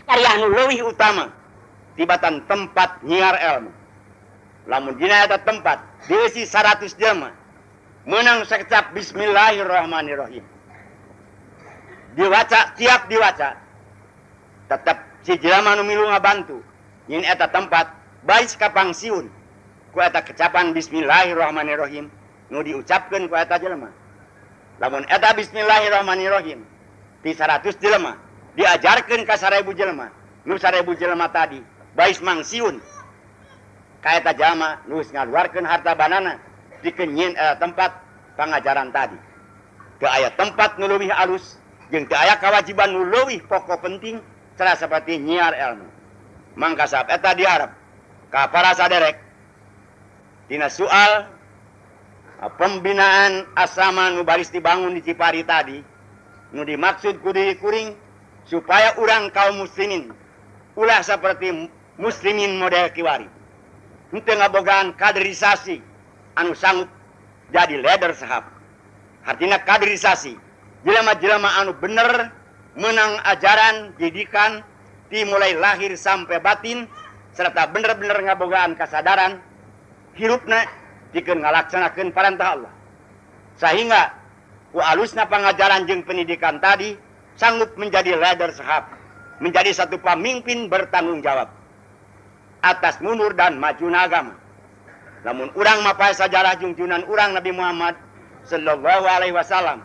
karya nu leuwih utama tibatan tempat nyiar ilmu. Lamun dina eta tempat diisi 100 jelema menang sakecap bismillahirrahmanirrahim. Diwaca, tiap diwaca tetap si jelema nu milu ngabantu nyin eta tempat bais ka pangsiun ku eta kecapan bismillahirrahmanirrahim nu diucapkeun ku eta jelema. Lamun eta bismillahirrahmanirrahim di 100 jelema diajarkeun ka 1000 jelema, nu 1000 jelema tadi bais mangsiun ka eta jelema nu ngaluarkeun harta banana dikeun nyin tempat pangajaran tadi. Teu aya tempat nu leuwih alus jeung teu aya kewajiban nu leuwih pokok penting cara seperti nyiar ilmu. Mangka sab eta diharap ka para saderek dina soal pembinaan asrama nu baris dibangun di Cipari tadi nu dimaksud ku deui kuring supaya urang kaum muslimin ulah seperti muslimin model kiwari henteu ngabogaan kaderisasi anu sanggup jadi leader sahab. Artinya kaderisasi jelema-jelema anu bener menang ajaran didikan ti mulai lahir sampai batin serta bener-bener ngabogaan kasadaran hirupna dikeun ngalaksanakeun parantah Allah. Sehingga ku alusna pangajaran jeung pendidikan tadi sanggup menjadi leader sahab, menjadi satu pemimpin bertanggung jawab atas mundur dan majuna agama. Namun urang mapae sajarah junjunan urang Nabi Muhammad sallallahu alaihi wasallam,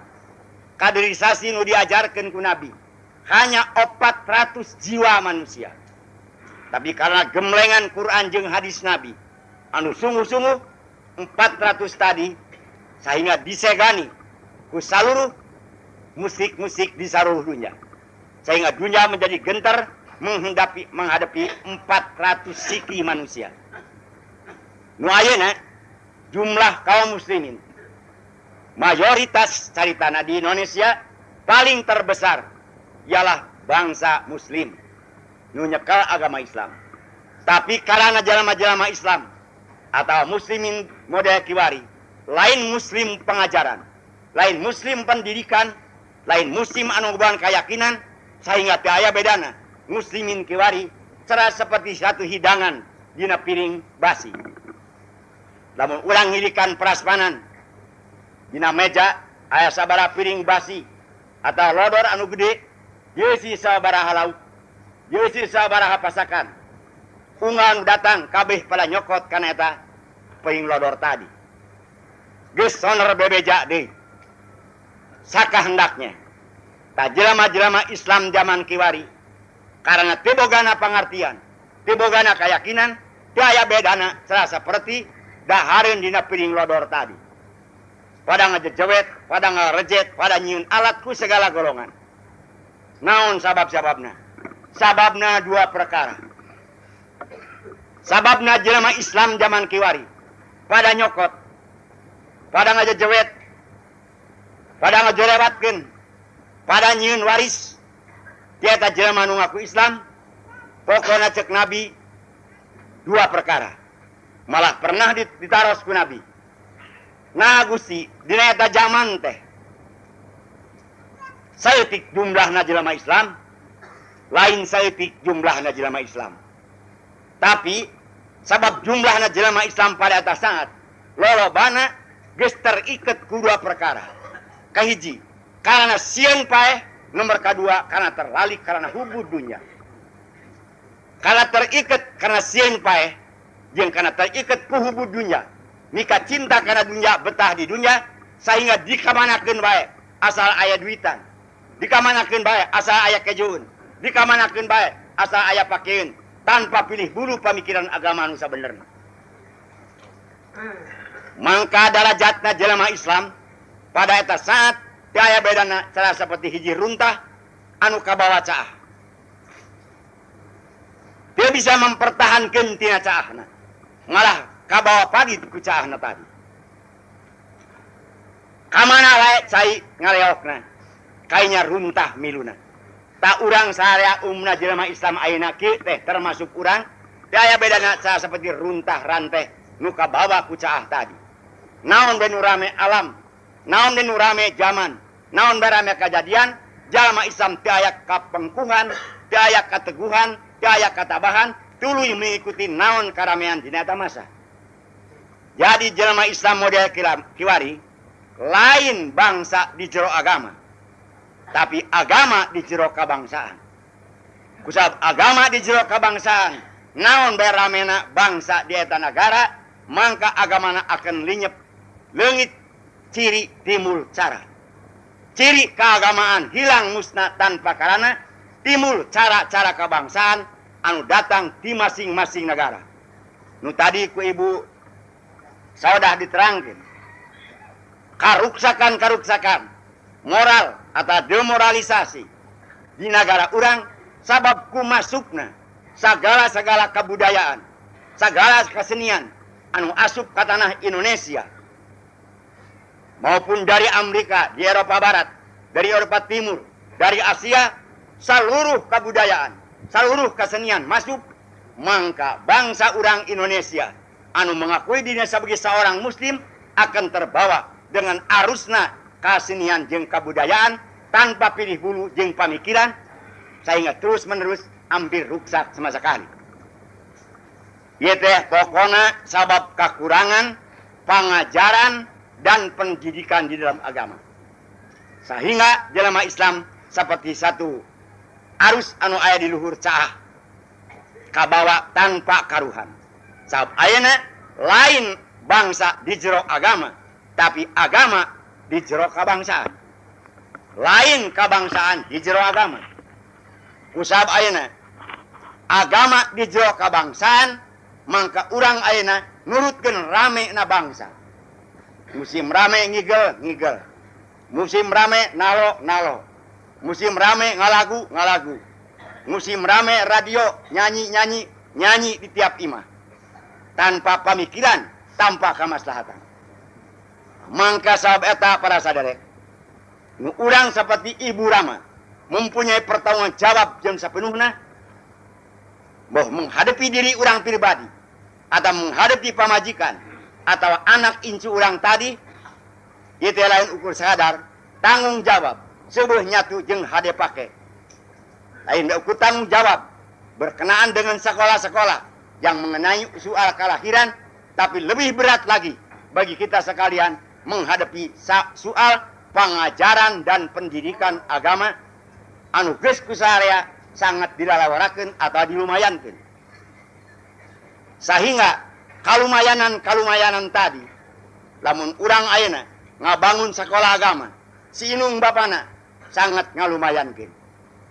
kaderisasi nu diajarkeun ku Nabi hanya 400 jiwa manusia. Tapi karena gemlengan Quran jeung hadis Nabi anu sungguh-sungguh 400 tadi sehingga disegani ku seluruh musik-musik di seluruh dunia. Sehingga dunia menjadi gentar menghadapi 400 siki manusia. Nu ayeuna jumlah kaum muslimin mayoritas caritana di Indonesia paling terbesar ialah bangsa muslim nu nyekal agama Islam. Tapi karena jelema-jelema Islam atau muslimin model kiwari lain muslim pengajaran, lain muslim pendidikan, lain muslim anu ngobaan keyakinan sehingga teu aya bedana muslimin kiwari cerah seperti satu hidangan dina piring basi. Lamun urang ngirikan prasmanan dina meja aya sabaraha piring basi atau lodor anu gede dieusi sabaraha lauk, dieusi sabaraha pasakan. Ungan datang kabeh pada nyokot kana eta piring lodor tadi. Geus soner bebeja deui. Saka hendaknya ta jelema-jelema Islam zaman kiwari karena teu bogana pangartian, teu bogana keyakinan, teu aya bedana cerah saperti dahareun dina piring lodor tadi. Pada ngejejewet, pada ngarejet, pada nyieun alat ku segala golongan. Naon sabab-sababna? Sababna dua perkara. Sababna jelema Islam zaman kiwari pada nyokot, pada ngejejewet, pada ngejolewatkeun, pada nyieun waris tieta jelema nu ngaku Islam. Pokona cek Nabi dua perkara. Malah pernah ditaros ku Nabi. Nah Gusti, dina eta zaman teh saeutik jumlahna jelema Islam, lain saeutik jumlahna jelema Islam. Tapi sabab jumlahna jelema Islam pada atas sangat lolobana geus teriket ku dua perkara. Kahiji, karena sieun paeh, nomor kedua karena terlalik karena hubud dunia. Karena teriket karena sieun paeh jeung karena teriket ku hubud dunia. Mika cinta karena dunia betah di dunia sehingga dikamanakeun bae asal aya duitan. Dikamanakeun bae asal aya kejuun. Dikamanakeun bae asal aya pakeun tanpa pilih bulu pemikiran agama anu sabenerna. Mangka darajatna jelema Islam pada eta saat teu aya bedana cara seperti hiji runtah anu kabawa caah. Teu bisa mempertahankeun tina caahna. Malah kabawa pagi ku caahna tadi. Kamana wae cai ngaleokna. Kainya runtah miluna. Tak urang sarea umna jelema Islam ayeuna kieu teh termasuk urang teu aya bedana cara seperti runtah ranteh nu kabawa ku caah tadi. Naon be nu rame alam, naon be nu rame zaman, naon be rame kejadian, jalma Islam teu aya kapengkungan, teu aya kateguhan, teu aya katabahan, tuluy mengikuti naon karamean dina eta masa. Jadi jelema Islam model kiwari lain bangsa di jero agama, tapi agama di jero kabangsaan. Kusab agama di jero kabangsaan, naon bae ramena bangsa di eta negara, mangka agamana akan linyep leungit ciri timbul cara. Ciri keagamaan hilang musnah tanpa karana timbul cara-cara kebangsaan anu datang di masing-masing negara. Nu tadi ku ibu saudah diterangkan. Karuksakan moral atau demoralisasi di negara urang sabab ku masukna segala kebudayaan, segala kesenian anu asup ka tanah Indonesia maupun dari Amerika, di Eropa Barat, dari Eropa Timur, dari Asia, seluruh kebudayaan, seluruh kesenian masuk, maka bangsa urang Indonesia anu mengakui dirinya sebagai seorang muslim akan terbawa dengan arusna kesenian jeung kebudayaan tanpa pilih bulu jeung pamikiran sehingga terus menerus hampir rusak sama sekali. Ieu teh pokona sabab kekurangan pengajaran dan pendidikan di dalam agama. Sehingga jelema Islam seperti satu arus anu aya di luhur caah kabawa tanpa karuhan. Sabab ayeuna lain bangsa di jero agama, tapi agama di jero kabangsaan. Lain kabangsaan di jero agama. Kusab ayeuna agama di jero kabangsaan, mangka urang ayeuna nurutkeun rame na bangsa. Musim rame ngigel. Musim rame nalo. Musim rame ngalagu. Musim rame radio nyanyi di tiap imah. Tanpa pemikiran, tanpa kamaslahatan. Mangka sabab eta para saderek, nu urang seperti Ibu Rama mempunyai pertanggung jawab jeung sapenuhna bahwa menghadapi diri urang pribadi atau menghadapi pamajikan atau anak incu urang tadi, itu lain ukur sadar tanggung jawab sebuah nyatu jeung hade pake. Lain ukur tanggung jawab berkenaan dengan sekolah-sekolah yang mengenai soal kelahiran, tapi lebih berat lagi bagi kita sekalian menghadapi soal pengajaran dan pendidikan agama anu geus kusarea sangat dilalawarakeun atau dilumayankeun. Sehingga kalumayanan tadi, lamun urang ayeuna ngabangun sekolah agama, si inung bapana sangat ngalumayankeun.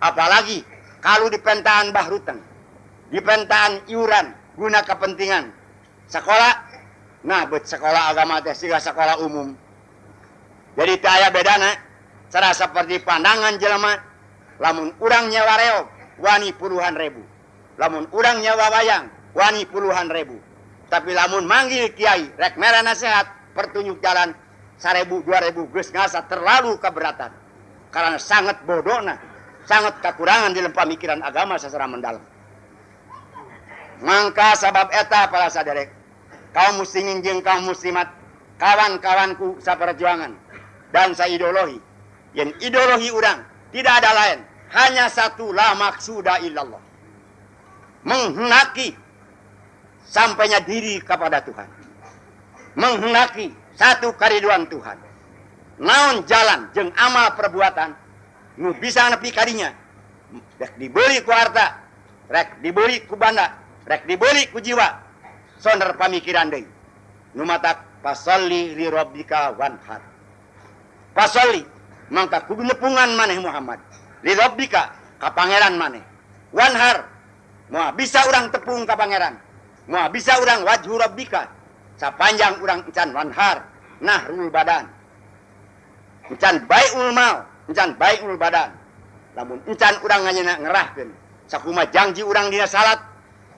Apalagi kalau dipentaan bahruteng, dipentaan iuran guna kepentingan sekolah, nah bet sekolah agama teh siga sekolah umum. Jadi teu aya bedana cara seperti pandangan jelema, lamun urang nyewa reog wani puluhan ribu, lamun urang nyewa wayang wani puluhan ribu. Tapi lamun manggil kiai, rek mere nasihat, pertunjuk jalan, 1.000, 2.000, geus ngasa terlalu keberatan. Karena sangat bodohna, sangat kekurangan dalam pemikiran agama secara mendalam. Mangka sabab eta para saderek, kaum muslimin jeung kaum muslimat, kawan-kawanku saperjuangan, dan saideologi. Yang ideologi urang tidak ada lain, hanya satu, la maksuda illallah. Menghendaki sampainya diri kepada Tuhan, menghendaki satu kariduan Tuhan. Naon jalan jeung amal perbuatan nu bisa nepi kadinya, rek dibeli ku harta, rek dibeli ku banda, rek dibeli ku jiwa, sonder pamikiran deui. Nu matak pasolli li rabbika wanhar. Pasolli mangka kudu nepungan maneh Muhammad li rabbika ka pangeran maneh. Wanhar moal bisa urang tepung ka pangeran. Moal bisa urang wajhu rabbika sapanjang urang encan wanhar nahrul badan. Encan baiul mal, encan baiul badan. Lamun encan urang nganyana ngerahkeun sakumaha janji urang dina salat,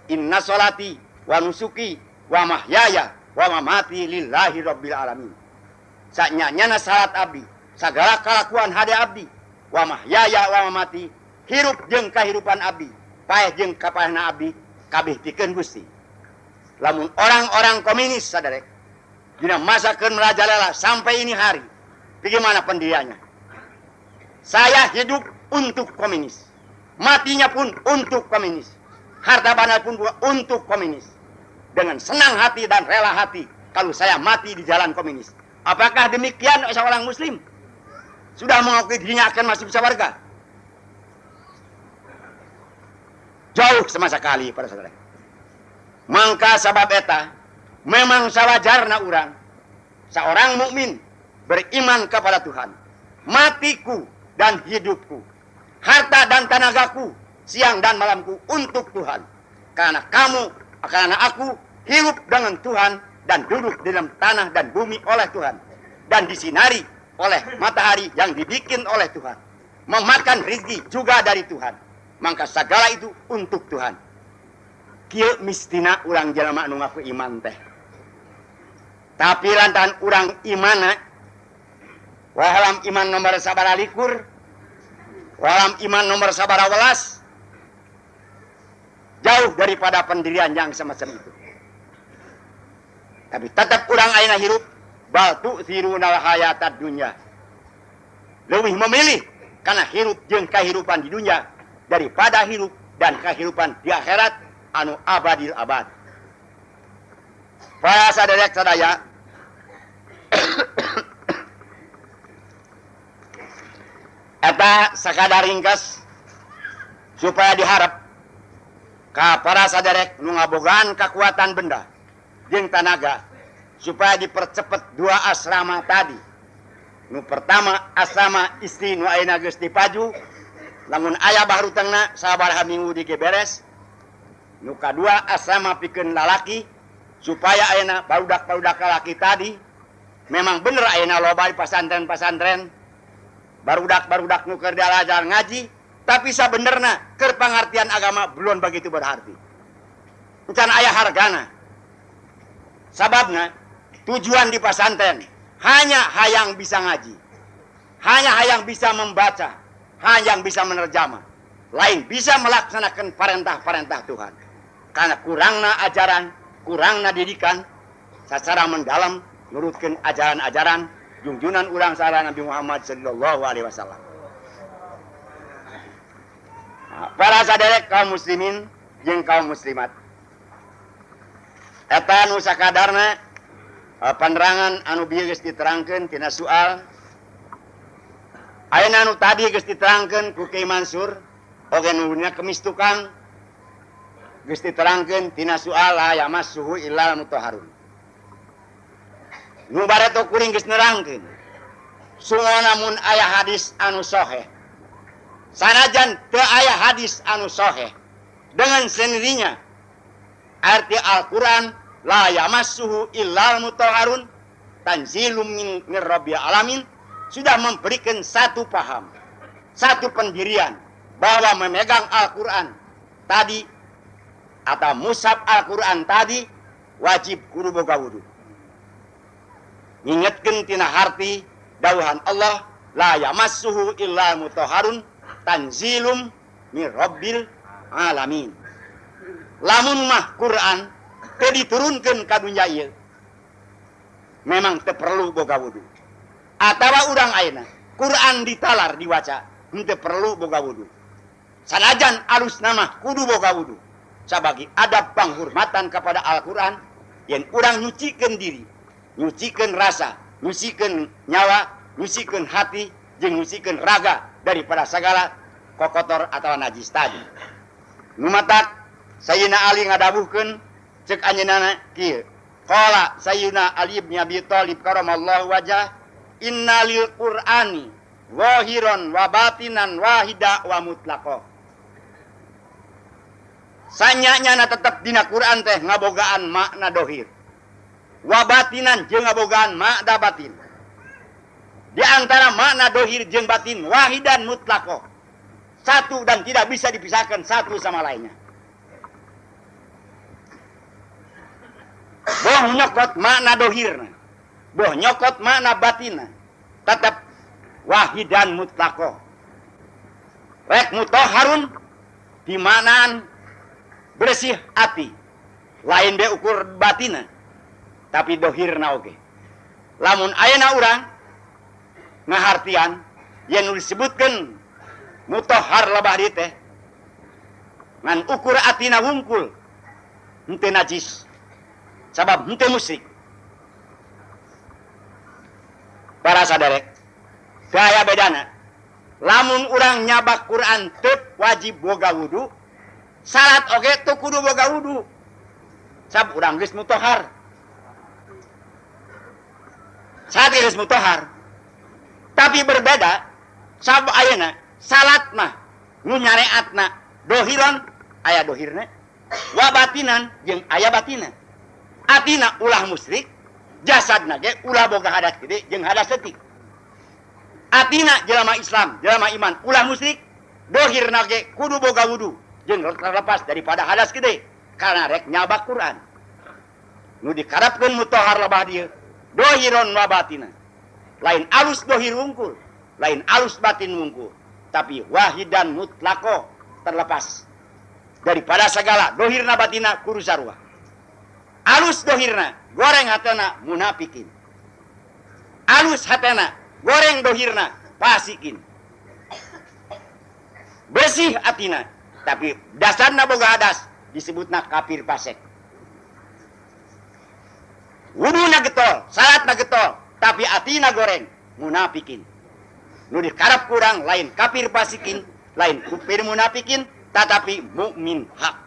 inna sholati wa nusuki wa mahyaya wa mamati lillahi rabbil alamin. Sanyanyana salat abdi, sagala kalakuan hade abdi, wa mahyaya wa mamati, hirup jeung kahirupan abdi, paeh jeung kapaehna abdi kabeh pikeun Gusti. Lamun orang-orang komunis sadarek dina masa keun merajalela sampai ini hari, bagaimana pendiriannya? Saya hidup untuk komunis. Matinya pun untuk komunis. Harta benda pun untuk komunis. Dengan senang hati dan rela hati kalau saya mati di jalan komunis. Apakah demikian seorang muslim? Sudah mengakui dirinya akan masuk surga? Jauh sama sekali para saudara. Mangka sabab eta memang sawajarna urang seorang mukmin beriman kepada Tuhan. Matiku dan hidupku, harta dan tenagaku, siang dan malamku untuk Tuhan. Karena aku hidup dengan Tuhan dan duduk di dalam tanah dan bumi oleh Tuhan. Dan disinari oleh matahari yang dibikin oleh Tuhan. Memakan rezeki juga dari Tuhan. Maka segala itu untuk Tuhan. Kieu mistina urang jelema anu ngaku iman teh. Tapi lantaran urang imana, walam iman nomor sabara likur, walam iman nomor sabara welas, jauh daripada pendirian yang semacam itu. Tapi tetap urang ayeuna hirup, bal tu'thirunal hayatad dunya. Leuwih memilih karena hirup jeung kahirupan di dunia daripada hirup dan kehidupan di akhirat anu abadil abad. Para saderek sadaya, eta sakadar ringkas supaya diharap ka para saderek nu ngabogaan kekuatan benda jeung tenaga supaya dipercepat dua asrama tadi. Nu pertama asrama istri nu ayeuna geus dipaju, lamun aya bahrutengna sabaraha minggu digeberes. Nu kadua asrama pikeun lalaki supaya ayeuna barudak-barudak lalaki tadi memang bener ayeuna loba di pasantren-pasantren barudak-barudak nu keur diajar ngaji, tapi sabenerna keur pangartian agama belum begitu berarti. Encan aya hargana. Sababna tujuan di pasantren hanya hayang bisa ngaji, hanya hayang bisa membaca, hayang bisa menerjemah, lain bisa melaksanakan perintah-perintah Tuhan. Karena kurangna ajaran, kurangna didikan secara mendalam nurutkeun ajaran-ajaran junjunan urang sareng Nabi Muhammad sallallahu alaihi wasallam. Para saderek kaum muslimin jeung kaum muslimat, eta nu sakadarna penerangan anu bieu geus diterangkeun tina soal. Ayeuna anu tadi geus diterangkeun ku Kiai Mansur, oge nu nya kemistukan geus diterangkeun tina soal la yamassuhu illal mutahharun. Nu bareto kuring geus nerangkeun. Sungona mun aya hadis anu sahih. Sanajan teu aya hadis anu sahih, dengan sendirinya arti Al-Qur'an la yamassuhu illal mutahharun tanzilum min rabbil alamin sudah memberikan satu paham, satu pendirian bahwa memegang Al-Qur'an tadi atau mushaf Al-Qur'an tadi wajib kudu boga wudu. Ngingetkeun tina harti dawuhan Allah la yamassuhu illal mutahharun tanzilum min rabbil alamin. Lamun mah Quran teu diturunkeun ka dunya ieu memang teu perlu boga wudu. Atawa urang ayeuna Quran ditalar diwaca henteu perlu boga wudu. Sanajan alusna mah kudu boga wudu. Sabagi adab penghormatan kepada Al-Qur'an yen urang nyucikeun diri, nyucikeun rasa, nyucikeun nyawa, nyucikeun hati, jeung nyucikeun raga daripada segala kokotor atau najis tadi. Numatak Sayyidina Ali ngadabuhkeun cek anjeunna kieu. Qala Sayyidina Ali bin Abi Thalib karamallahu wajhah, innalil Qur'ani zahiran wa batinan wahida wa mutlaqah. Sanyanya tetep dina Quran teh ngabogaan makna dohir, wabatinan jeung ngabogaan makna batin. Di antara makna dohir jeung batin wahidan mutlaqah, satu dan tidak bisa dipisahkan satu sama lainnya. Boh nyokot makna dohirna, boh nyokot makna batinna, tetap wahidan mutlaqah. Rek mutahharun di manaan bersih hati, lain be ukur batina, tapi dohirna oge. Lamun ayeuna urang ngahartian yen disebutkeun mutahhar labah dieu teh ngan ukur atina wungkul henteu najis sabab henteu musyrik. Para saderek, gaya bedana lamun urang nyabak Quran teu wajib boga wudu, salat oge teu kudu boga wudu sabab urang geus mutahhar. Salat geus mutahhar. Tapi berbeda sabab ayeuna salat mah nu nyareatna dohiron aya dohirna, wa batinan jeung aya batina. Atina ulah musyrik, jasadna ge ulah boga hadas gede jeung hadas leutik. Atina jelema Islam, jelema iman ulah musyrik, dohirna ge kudu boga wudu jeung terlepas daripada hadas gede karena rek nyabak Quran. Nu dikarapkeun mutahhar labah dieu dohiron wa batina. Lain alus dohir wungkul, lain alus batin wungkul, tapi wahidan mutlako terlepas daripada segala dohirna batina kudu sarua. Alus dohirna goreng hatena munafikin, alus hatena goreng dohirna fasikin. Bersih atina tapi dasarna boga hadas disebutna kafir fasik. Wuduna getol, salatna getol, tapi atina goreng munafikin. Nu dikarap kurang lain kafir fasikin, lain kufir munafikin, tetapi mukmin hak.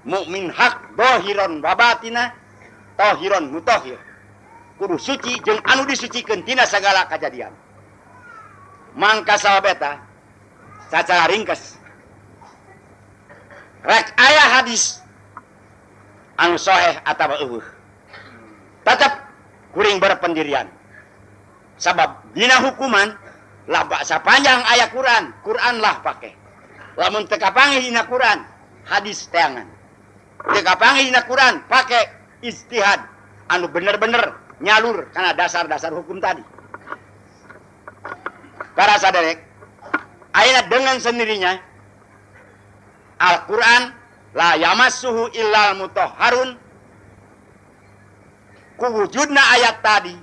Mukmin hak dohiron babatina, tohiron mutahhir. Kudu suci jeung anu disucikeun tina sagala kajadian. Mangka sahabeta sacara ringkes rek aya hadis anu sahih atawa eueuh. Tetap kuring berpendirian. Sabab dina hukuman lah sapanjang aya Quran, Quran lah pake. Lamun teu kapanggih dina Quran, hadis teangan. Teu kapanggih dina Quran, pake ijtihad anu bener-bener nyalur kana dasar-dasar hukum tadi. Para saderek, ayeuna dengan sendirinya Al-Quran la yamassuhu illal mutahharun, kuwujudna ayat tadi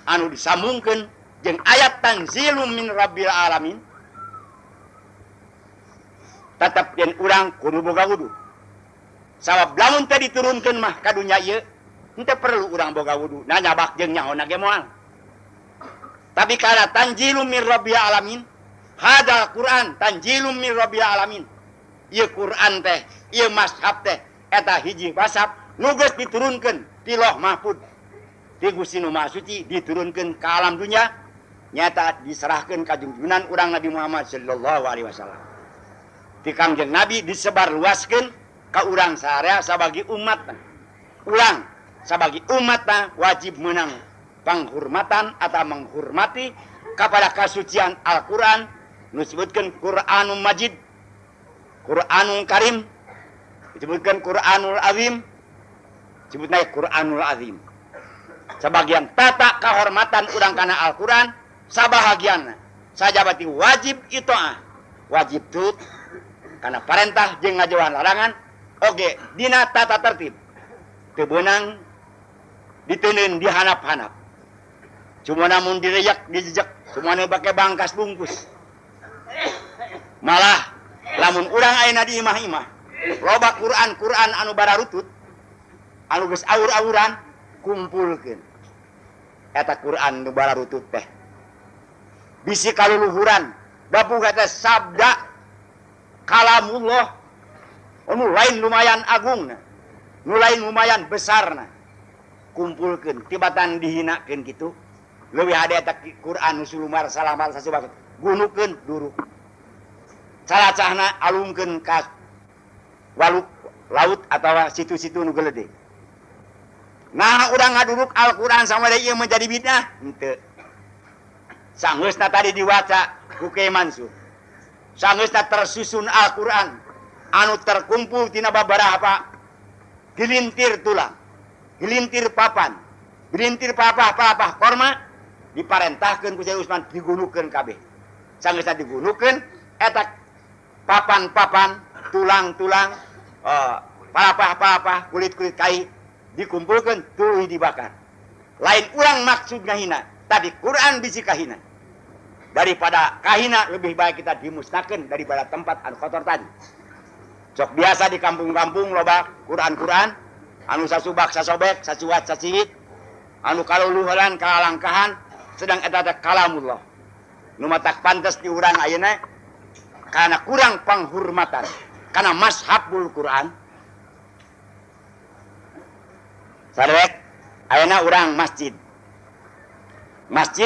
anu disambungkeun jeung ayat tanzilum min rabbil alamin, tetep yen urang kudu boga wudu. Sabab lamun teu diturunkeun mah ka dunya ieu henteu perlu urang boga wudu, na nyabak jeung nyaona ge moal. Tapi kana tanzilum min rabbil alamin, hadal Quran tanzilum min rabbil alamin. Ieu Quran teh, ieu mashab teh eta hiji mashab nu geus diturunkeun ti Lauh Mahfuz. Ti Gusti Nu Maha Suci diturunkeun ka alam dunya, nyata diserahkeun ka junjungan urang Nabi Muhammad sallallahu alaihi wasallam. Ti Kangjeng Nabi disebarluaskeun ka urang sarea sabagi umatna. Urang sabagi umatna wajib meunang penghormatan atau menghormati kepada kesucian Al-Quran. Nu disebutkeun Quranul Majid, Quranul Karim, disebutkan Quranul Azim, disebutna Quranul Azim. Sebagian tata kehormatan urang kana Al-Quran, sabahagianna sajabati wajib itoah, wajib tut kana perintah jeung ngajauhan larangan. Oge dina tata tertib teu beunang diteuneun dihanap-hanap. Cuma namun direyak dijejak, semuanya pakai bangkas bungkus. Malah lamun urang ayeuna di imah-imah loba Quran anu bararutut, anu geus awur-awuran, kumpulkeun eta Quran nu bararutut teh bisi kaluluhuran bapuga teh sabda kalamullah anu lain lumayan agungna, nu lain lumayan besarna, kumpulkeun tibatan dihinakeun kitu. Leuwih hade eta Quran nu sulumar salamar sasubakeun gunukeun duruk, salacahna alungkeun ka waluk laut atawa situ-situ nu geuleude. Nah urang ngaduruk Al-Quran samade ieu menjadi bid'ah henteu. Sanggeusna tadi diwaca ku Kyai Mansur, sanggeusna tersusun Al-Quran anu terkumpul tina babaraha gelintir tulang, gelintir papan, gelintir papah korma, diparentahkeun ku Syekh Utsman digunukeun kabeh. Sanggeusna digunukeun eta papan-papan, tulang-tulang, palapah-palapah, kulit-kulit kai dikumpulkeun tuluy dibakar. Lain urang maksud ngahina, tapi Quran bisi kahina. Daripada kahina lebih baik kita dimusnahkeun daripada tempat anu kotor tadi. Sok biasa di kampung-kampung loba Quran-Quran anu sasubak sasobek sacuat sacicit anu kaluluhuran kalalangkahan sedang eta teh kalamullah nu matak pantes di urang ayeuna karena kurang penghormatan karena mazhabul Quran sarek ayeuna urang masjid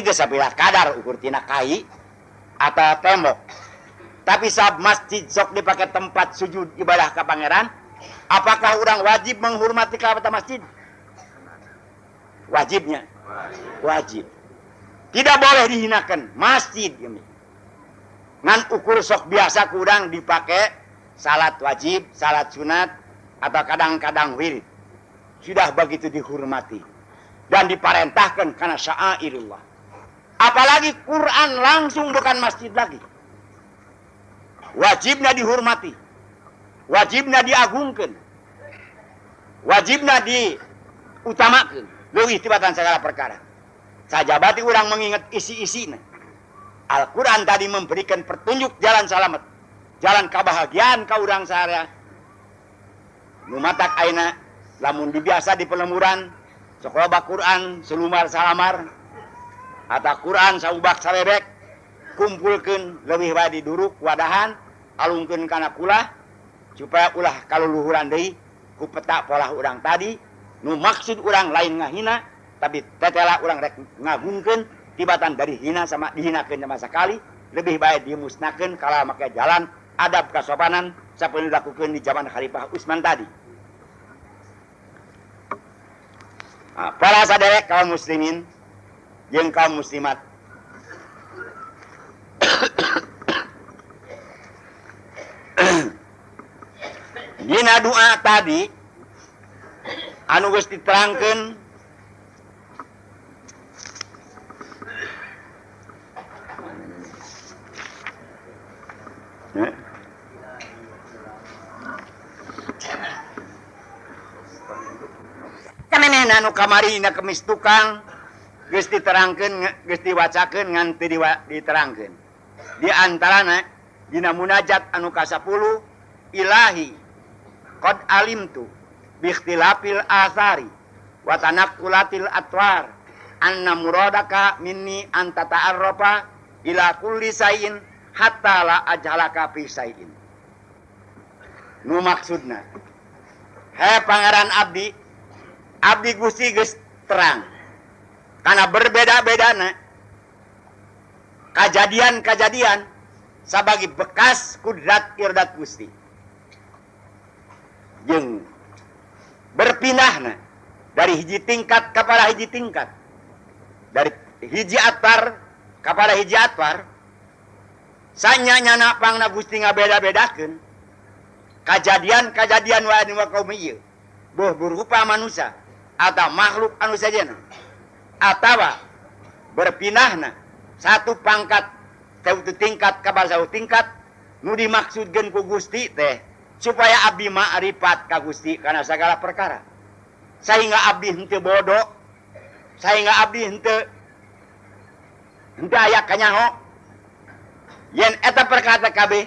geus sapilah kadar ukur tina kai atau tembok. Tapi saat masjid sok dipakai tempat sujud ibadah ke pangeran, apakah orang wajib menghormati ka masjid? Wajibnya. Wajib. Tidak boleh dihinakan masjid. Ngan ukur sok biasa kurang dipakai salat wajib, salat sunat, atau kadang-kadang wirid. Sudah begitu dihormati. Dan diperintahkan karena sya'airullah. Apalagi Quran langsung bukan masjid lagi. Wajibnya dihormati. Wajibnya diagungkan. Wajibnya diutamakan. Leuwih tibatan segala perkara. Sajabati orang mengingat isi-isinya. Al-Quran tadi memberikan petunjuk jalan selamat. Jalan kebahagiaan ka urang saharea. Numatak aina lamun dibiasa di pelemuran. Sekolah Quran selumar salamar. Atau Quran saubak sabebek kumpulkan lebih baik diduruk wadahan alungkeun kana kulah supaya ulah kaluluhuran deui ku peta pola urang tadi nu maksud urang lain ngahina tapi tetela urang rek ngagungkeun tibatan dari hina sama dihinakeun sama sakali lebih baik dimusnahkeun kala make jalan adab kasopanan saperlu dilakukeun di zaman Khalifah Utsman tadi. Para saderek kaum muslimin jeung kaum muslimat dina doa tadi anu geus diterangkeun kamenehna anu kamari dina kemis tukang geus diterangkeun geus diwacakeun ngan teu diterangkeun. Di antarana dina munajat anu ka-10 ilahi qad alimtu bi ikhtilafil athari wa tanaqqulatil atwar anna muradaka minni an tata'arrafa ila kulli shay'in hatta la ajhalaka fi shay'in. Nu maksudna he pangeran abdi Gusti geus terang karena berbeda-bedana kejadian-kejadian sebagai bekas kudrat irdat Gusti. Jeung berpindahna dari hiji tingkat kepada hiji tingkat. Dari hiji atwar kepada hiji atwar. Sanyanyana pangna Gusti ngabeda-bedakeun kejadian-kejadian wa anu kaum ieu. Boh berupa manusia atau makhluk anu sajana. Atawa berpindahna satu pangkat satu tingkat ke satu tingkat nu dimaksudkeun ku Gusti teh supaya abdi ma'rifat ka Gusti kana segala perkara sehingga abdi henteu bodoh sehingga abdi henteu aya kanyaho yen eta perkara kabeh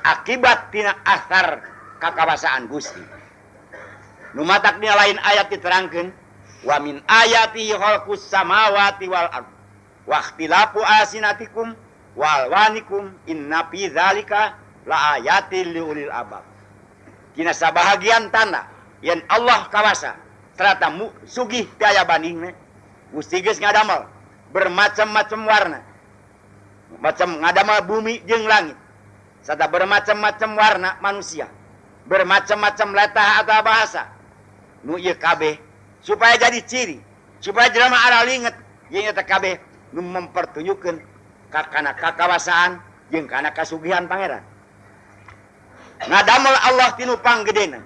akibat tina asar kakawasaan Gusti nu matak dina lain ayat diterangkeun wa min ayatihi khalqus samawati wal ard wa ikhtilafu alsinatikum wa alwanikum inna fi dzalika la ayatil liulil albab. Kina sabahagian tanda yen Allah kawasa ternyata sugih daya bandingna Gusti geus ngadamel bermacam-macam warna macam ngadamel bumi jeung langit serta bermacam-macam warna manusia bermacam-macam letah atau bahasa nu ieu kabeh supaya jadi ciri, supaya jelema aralinget jeung eta kabeh nu mempertunjukkeun kana kakawasaan jeung kana kasugihan pangeran. Ngadamel Allah tinu panggedena,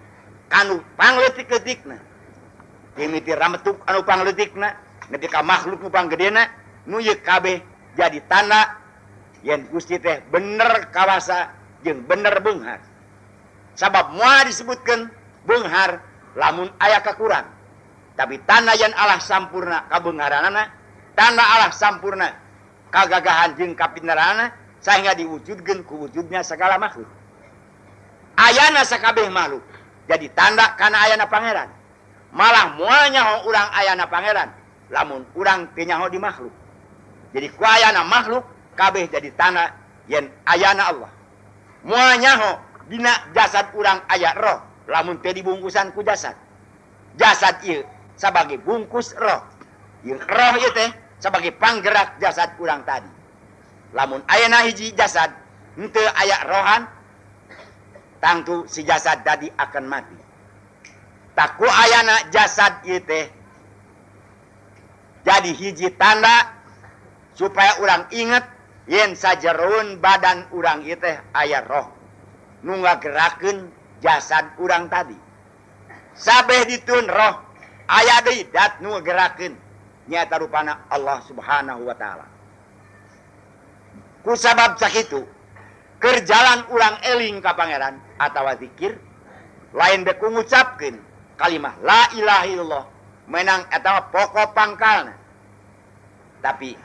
kanu pangleutik-leutikna. Timiti rametuk anu pangleutikna, nepi ka makhluk nu panggedena, nu ieu kabeh jadi tanda yen Gusti teh bener kawasa jeung bener beunghar. Sabab moal disebutkeun beunghar lamun aya kakurang. Tapi tanda yang Allah sampurna kabeungaranana, tanda Allah sampurna kagagahan jeung kapindaranana sehingga diwujudkeun ku wujudnya segala makhluk. ayana sakabeh makhluk jadi tanda kana ayana pangeran. Malah moal nyaho urang ayana pangeran lamun urang teu nyaho di makhluk. Jadi ku ayana makhluk kabeh jadi tanda yen ayana Allah. Moal nyaho dina jasad urang aya roh lamun teu dibungkusan ku jasad. Jasad ieu sebagai bungkus roh. Ieu roh ieu teh sebagai panggerak jasad urang tadi. Lamun ayana hiji jasad henteu aya rohan, tangtu si jasad tadi akan mati. Taku ayana jasad ieu teh jadi hiji tanda supaya urang inget yen sajeroeun badan urang ieu teh aya roh nu ngagerakeun jasad urang tadi. Sabeh ditun roh aya deui dat nu ngagerakeun nyata rupana Allah Subhanahu wa taala. Ku sabab sakitu keur jalan urang eling ka pangeran atawa zikir lain beku ngucapkeun kalimah la ilaha illallah menang eta pokok pangkalna. Tapi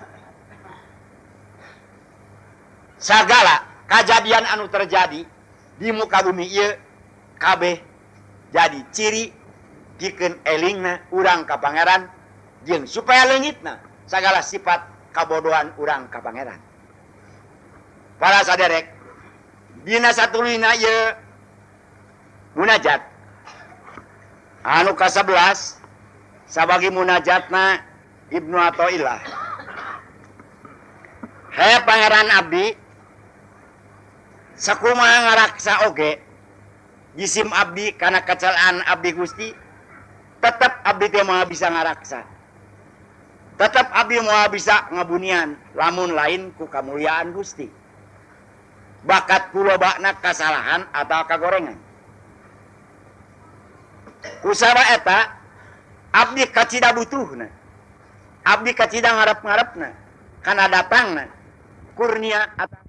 sagala kejadian anu terjadi di muka bumi ieu kabeh jadi ciri pikeun elingna urang ka pangeran jeung supaya leungitna sagala sifat kabodohan urang ka pangeran. Para saderek, dina satuluyna ieu munajat anu ka-11 sabagi munajatna Ibnu Athaillah. He pangeran abdi sakumaha ngaraksa oge jisim abdi kana kacelaan abdi Gusti tetep abdi teh moal bisa ngaraksa. Tetep abdi moal bisa ngabunian lamun lain ku kamuliaan Gusti. Bakat kulobana kasalahan atau kagorengan. Kusaba eta abdi kacida butuhna. Abdi kacida ngarep-ngarepna kana datangna kurnia atau